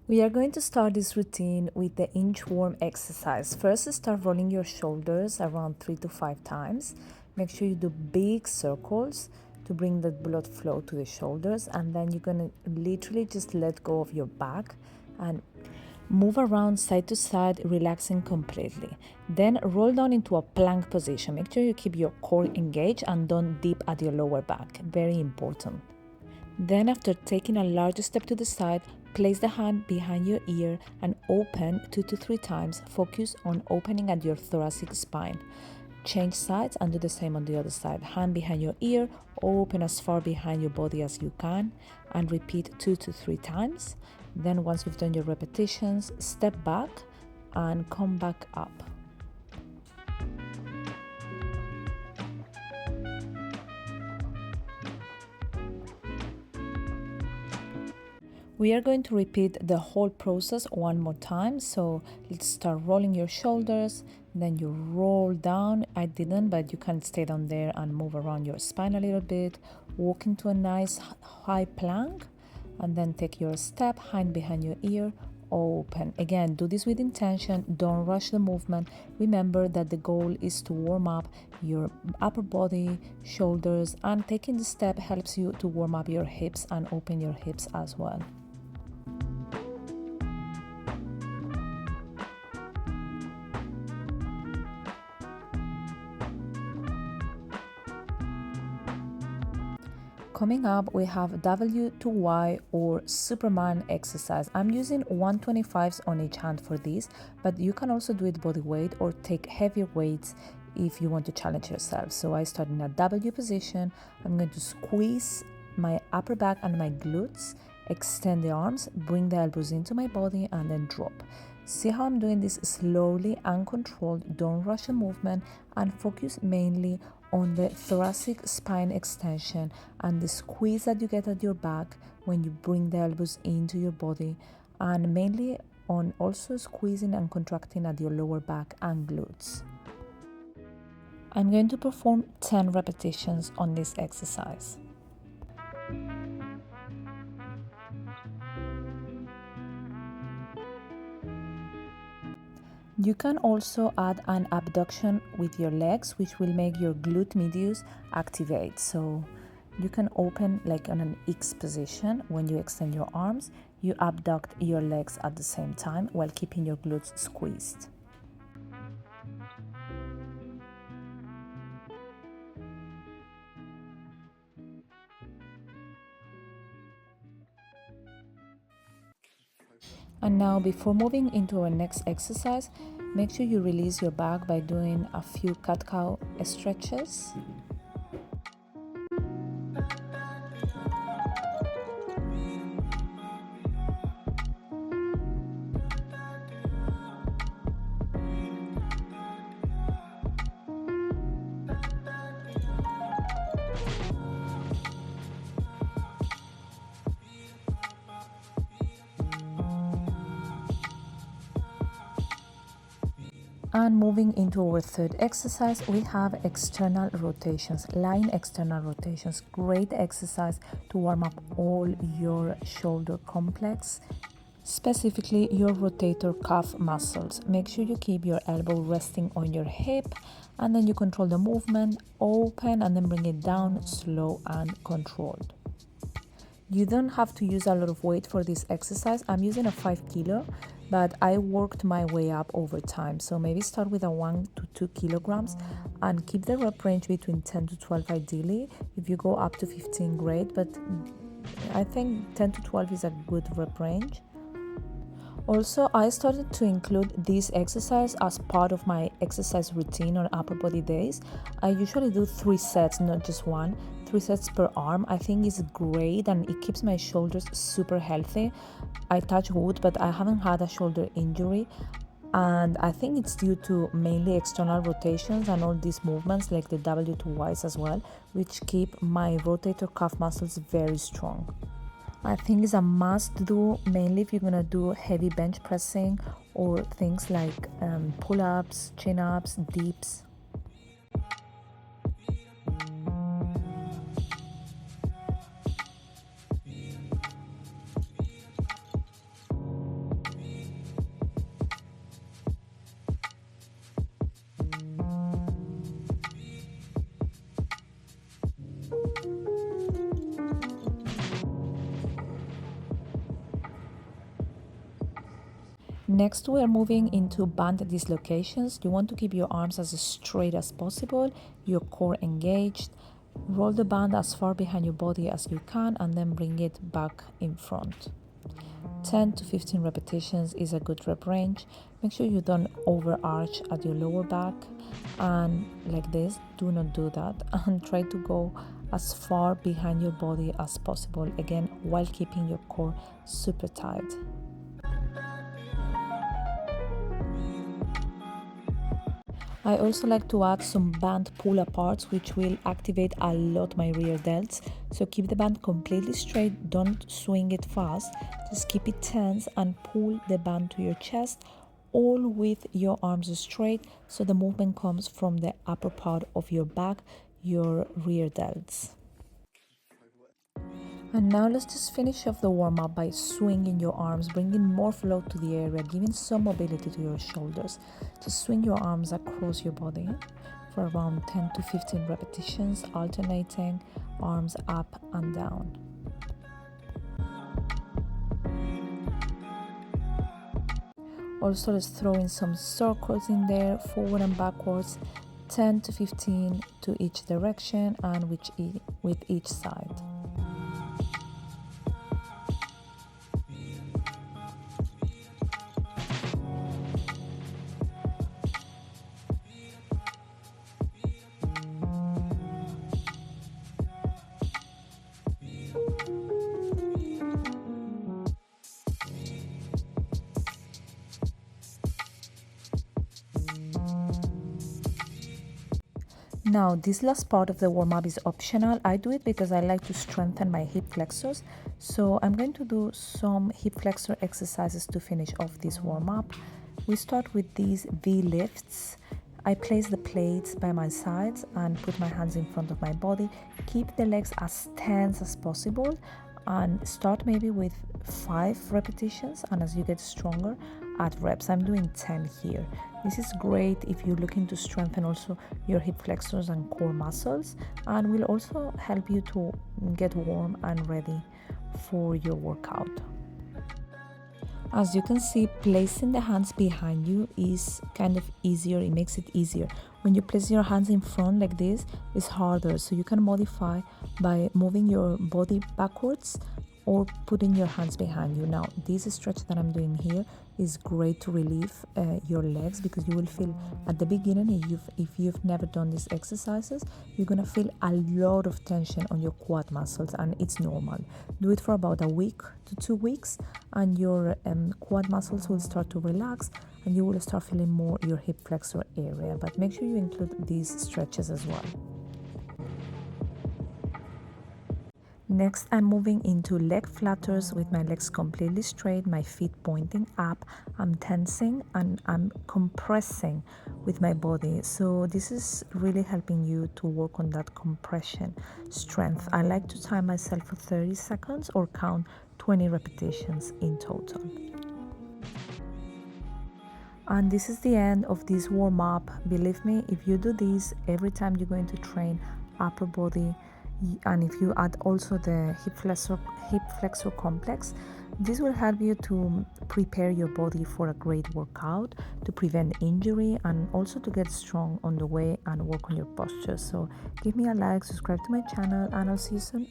We are going to start this routine with the inchworm exercise. First, start rolling your shoulders around 3 to 5 times. Make sure you do big circles to bring the blood flow to the shoulders, and then you're going to literally just let go of your back and move around side to side, relaxing completely. Then roll down into a plank position. Make sure you keep your core engaged and don't dip at your lower back. Very important. Then, after taking a large step to the side, place the hand behind your ear and open 2 to 3 times. Focus on opening at your thoracic spine. Change sides and do the same on the other side. Hand behind your ear, open as far behind your body as you can, and repeat 2 to 3 times. Then, once you've done your repetitions, step back and come back up. We are going to repeat the whole process one more time. So let's start rolling your shoulders, then you roll down. I didn't, but you can stay down there and move around your spine a little bit. Walk into a nice high plank, and then take your step, hand behind your ear, open. Again, do this with intention. Don't rush the movement. Remember that the goal is to warm up your upper body, shoulders, and taking the step helps you to warm up your hips and open your hips as well. Coming up, we have W to Y or Superman exercise. I'm using 125s on each hand for this, but you can also do it body weight or take heavier weights if you want to challenge yourself. So I start in a W position. I'm going to squeeze my upper back and my glutes, extend the arms, bring the elbows into my body, and then drop. See how I'm doing this slowly and controlled. Don't rush the movement and focus mainly on the thoracic spine extension and the squeeze that you get at your back when you bring the elbows into your body, and mainly on also squeezing and contracting at your lower back and glutes. I'm going to perform 10 repetitions on this exercise. You can also add an abduction with your legs, which will make your glute medius activate. So you can open like on an X position. When you extend your arms, you abduct your legs at the same time while keeping your glutes squeezed. And now, before moving into our next exercise, make sure you release your back by doing a few cat-cow stretches. And moving into our third exercise, we have external rotations, lying external rotations. Great exercise to warm up all your shoulder complex, specifically your rotator cuff muscles. Make sure you keep your elbow resting on your hip, and then you control the movement, open and then bring it down, slow and controlled. You don't have to use a lot of weight for this exercise. I'm using a 5 kilo, but I worked my way up over time. So maybe start with a 1 to 2 kilograms and keep the rep range between 10 to 12 ideally. If you go up to 15, great, but I think 10 to 12 is a good rep range. Also, I started to include this exercise as part of my exercise routine on upper body days. I usually do 3 sets, not just one, 3 sets per arm. I think it's great and it keeps my shoulders super healthy. I touch wood, but I haven't had a shoulder injury. And I think it's due to mainly external rotations and all these movements like the W to Ys as well, which keep my rotator cuff muscles very strong. I think it's a must do, mainly if you're gonna do heavy bench pressing or things like pull-ups, chin-ups, dips. Next, we are moving into band dislocations. You want to keep your arms as straight as possible, your core engaged. Roll the band as far behind your body as you can and then bring it back in front. 10 to 15 repetitions is a good rep range. Make sure you don't overarch at your lower back, and like this, do not do that, and try to go as far behind your body as possible, again while keeping your core super tight. I also like to add some band pull aparts, which will activate a lot my rear delts. So keep the band completely straight, don't swing it fast, just keep it tense and pull the band to your chest, all with your arms straight, so the movement comes from the upper part of your back, your rear delts. And now let's just finish off the warm-up by swinging your arms, bringing more flow to the area, giving some mobility to your shoulders. Just swing your arms across your body for around 10 to 15 repetitions, alternating arms up and down. Also, let's throw in some circles in there, forward and backwards, 10 to 15 to each direction and with each side. Now, this last part of the warm-up is optional. I do it because I like to strengthen my hip flexors. So I'm going to do some hip flexor exercises to finish off this warm-up. We start with these V lifts. I place the plates by my sides and put my hands in front of my body. Keep the legs as tense as possible and start maybe with 5 repetitions, and as you get stronger, add reps. I'm doing 10 here. This is great if you're looking to strengthen also your hip flexors and core muscles, and will also help you to get warm and ready for your workout. As you can see, placing the hands behind you is kind of easier. It makes it easier. When you place your hands in front like this, it's harder. So you can modify by moving your body backwards or putting your hands behind you. Now, this stretch that I'm doing here is great to relieve your legs, because you will feel at the beginning, if you've never done these exercises, you're gonna feel a lot of tension on your quad muscles, and it's normal. Do it for about a week to 2 weeks, and your quad muscles will start to relax, and you will start feeling more your hip flexor area. But make sure you include these stretches as well. Next, I'm moving into leg flutters with my legs completely straight, my feet pointing up. I'm tensing and I'm compressing with my body. So this is really helping you to work on that compression strength. I like to time myself for 30 seconds or count 20 repetitions in total. And this is the end of this warm-up. Believe me, if you do this every time you're going to train upper body, and if you add also the hip flexor complex, this will help you to prepare your body for a great workout, to prevent injury, and also to get strong on the way and work on your posture. So give me a like, subscribe to my channel, and I'll see you soon.